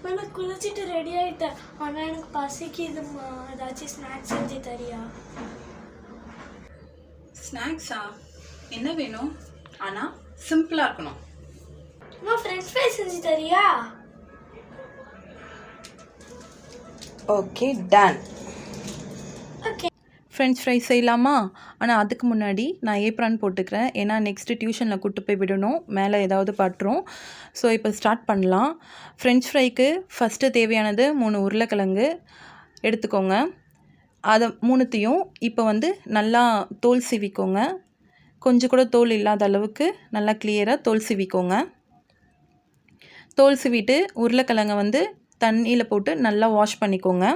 நான் குளிச்சுட்டு ரெடி ஆகிட்டேன். ஆனால் எனக்கு பசிக்குதும்மா. ஏதாச்சும் ஸ்நாக்ஸ் செஞ்சு தரியா? ஸ்நாக்ஸா? என்ன வேணும்? ஆனால் சிம்பிளாக இருக்கணும். அம்மா ஃப்ரெஞ்ச் ஃப்ரைஸ் செஞ்சு தரியா? Okay, done. Okay, French fries செய்யலாமா? ஆனால் அதுக்கு முன்னாடி நான் ஏப்ரான் போட்டுக்கிறேன். ஏன்னா நெக்ஸ்ட்டு டியூஷனில் கூட்டு போய் விடணும், மேலே ஏதாவது பட்டுரும். ஸோ இப்போ ஸ்டார்ட் பண்ணலாம். ஃப்ரெஞ்ச் ஃப்ரைக்கு ஃபஸ்ட்டு தேவையானது 3 உருளைக்கிழங்கு எடுத்துக்கோங்க. அதை 3த்தையும் இப்போ நல்லா தோல் சீவிக்கோங்க. கொஞ்சம் கூட தோல் இல்லாத அளவுக்கு நல்லா கிளியராக தோல் சீவிக்கோங்க. தோல் சீவிட்டு உருளைக்கிழங்கை தண்ணியில் போட்டு நல்லா வாஷ் பண்ணிக்கோங்க.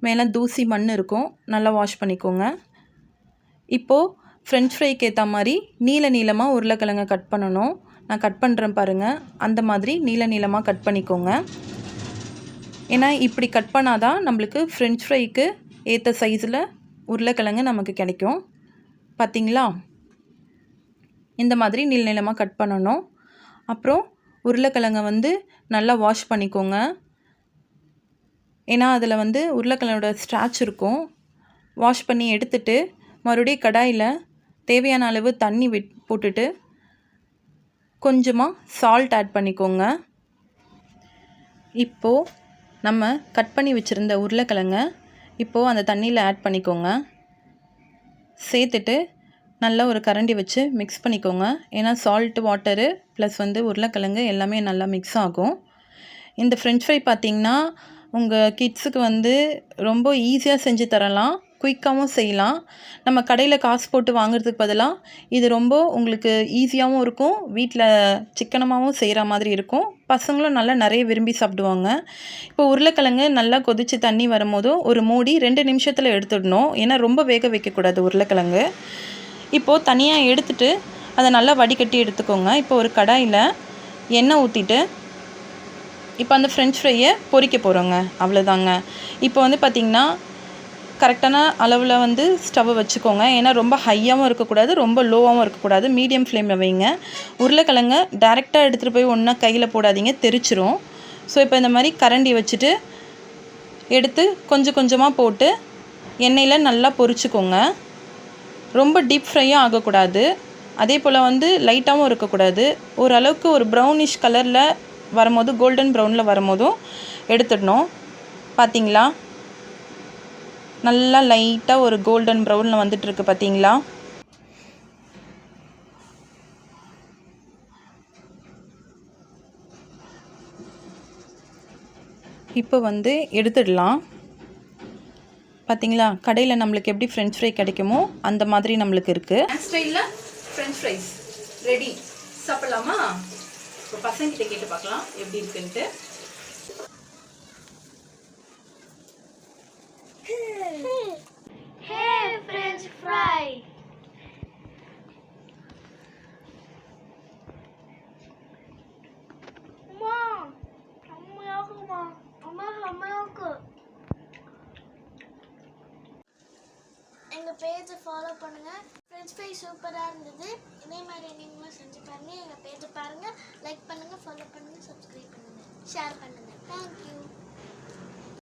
மேலே தூசி மண் இருக்கும், நல்லா வாஷ் பண்ணிக்கோங்க. இப்போது ஃப்ரெஞ்ச் ஃப்ரைக்கு ஏற்ற மாதிரி நீளமாக உருளைக்கிழங்கை கட் பண்ணணும். நான் கட் பண்ணுறேன் பாருங்கள். அந்த மாதிரி நீளமாக கட் பண்ணிக்கோங்க. ஏன்னா இப்படி கட் பண்ணால் தான் நம்மளுக்கு ஃப்ரெஞ்ச் ஃப்ரைக்கு ஏற்ற சைஸில் உருளைக்கிழங்கு நமக்கு கிடைக்கும். பார்த்திங்களா? இந்த மாதிரி நீளமாக கட் பண்ணணும். அப்புறம் உருளைக்கிழங்கை நல்லா வாஷ் பண்ணிக்கோங்க. ஏன்னா அதில் உருளைக்கிழங்கோட ஸ்ட்ராச் இருக்கும். வாஷ் பண்ணி எடுத்துட்டு மறுபடியும் கடாயில் தேவையான அளவு தண்ணி போட்டுட்டு கொஞ்சமாக சால்ட் ஆட் பண்ணிக்கோங்க. இப்போது நம்ம கட் பண்ணி வச்சுருந்த உருளைக்கிழங்கை இப்போது அந்த தண்ணியில் ஆட் பண்ணிக்கோங்க. சேர்த்துட்டு நல்லா ஒரு கரண்டி வச்சு மிக்ஸ் பண்ணிக்கோங்க. ஏன்னா சால்ட்டு வாட்டரு ப்ளஸ் உருளைக்கிழங்கு எல்லாமே நல்லா மிக்ஸ் ஆகும். இந்த ஃப்ரெஞ்ச் ஃப்ரை பார்த்திங்கன்னா உங்கள் கிட்ஸுக்கு ரொம்ப ஈஸியாக செஞ்சு தரலாம், குயிக்காகவும் செய்யலாம். நம்ம கடையில் காசு போட்டு வாங்குறதுக்கு பதிலாக இது ரொம்ப உங்களுக்கு ஈஸியாகவும் இருக்கும், வீட்டில் சிக்கனமாகவும் செய்கிற மாதிரி இருக்கும். பசங்களும் நல்லா நிறைய விரும்பி சாப்பிடுவாங்க. இப்போ உருளைக்கிழங்கு நல்லா கொதித்து தண்ணி வரும்போதும் ஒரு மூடி 2 நிமிஷத்தில் எடுத்துடணும். ஏன்னா ரொம்ப வேக வைக்கக்கூடாது உருளைக்கிழங்கு. இப்போது தனியாக எடுத்துகிட்டு அதை நல்லா வடிகட்டி எடுத்துக்கோங்க. இப்போ ஒரு கடாயில் எண்ணெய் ஊற்றிட்டு இப்போ அந்த ஃப்ரெஞ்ச் ஃப்ரையை பொரிக்க போகிறோங்க. அவ்வளோதாங்க. இப்போ பார்த்திங்கன்னா கரெக்டான அளவில் ஸ்டவ்வை வச்சுக்கோங்க. ஏன்னா ரொம்ப ஹையாகவும் இருக்கக்கூடாது, ரொம்ப லோவாகவும் இருக்கக்கூடாது. மீடியம் ஃப்ளேமில் வைங்க. உருளைக்கிழங்க டைரெக்டாக எடுத்துகிட்டு போய் ஒன்றா கையில் போடாதீங்க, தெரிச்சிரும். ஸோ இப்போ இந்த மாதிரி கரண்டி வச்சுட்டு எடுத்து கொஞ்சம் கொஞ்சமாக போட்டு எண்ணெயில் நல்லா பொரிச்சுக்கோங்க. ரொம்ப டீப் ஃப்ரையும் ஆகக்கூடாது, அதே போல் லைட்டாகவும் இருக்கக்கூடாது. ஓரளவுக்கு ஒரு ப்ரௌனிஷ் கலரில் வரும்போது, கோல்டன் ப்ரௌனில் வரும்போதும் எடுத்துடணும். பார்த்திங்களா? நல்லா லைட்டாக ஒரு கோல்டன் ப்ரௌனில் வந்துட்டுருக்கு. பார்த்திங்களா? இப்போ எடுத்துடலாம். பார்த்திங்களா? கடையில் நம்மளுக்கு எப்படி ஃப்ரெஞ்ச் ஃப்ரை கிடைக்குமோ அந்த மாதிரி நம்மளுக்கு இருக்குது. ஸ்டைலில் ஃப்ரெஞ்ச் ஃப்ரைஸ் ரெடி. சாப்பிடலாமா? இப்போ பசங்கிட்ட கேட்டு பார்க்கலாம் எப்படி இருக்குன்ட்டு. French fry. அம்மா அம்மாக்குமா அம்மா அம்மாவுக்கு எங்கள் பேஜை ஃபாலோ பண்ணுங்கள். ஃப்ரெஞ்ச் ஃப்ரை சூப்பராக இருந்தது. இதே மாதிரி நீங்களும் செஞ்சு பாருங்கள். எங்கள் பேஜை பாருங்கள், லைக் பண்ணுங்கள், ஃபாலோ பண்ணுங்கள், சப்ஸ்கிரைப் பண்ணுங்கள், ஷேர் பண்ணுங்கள். தேங்க்யூ.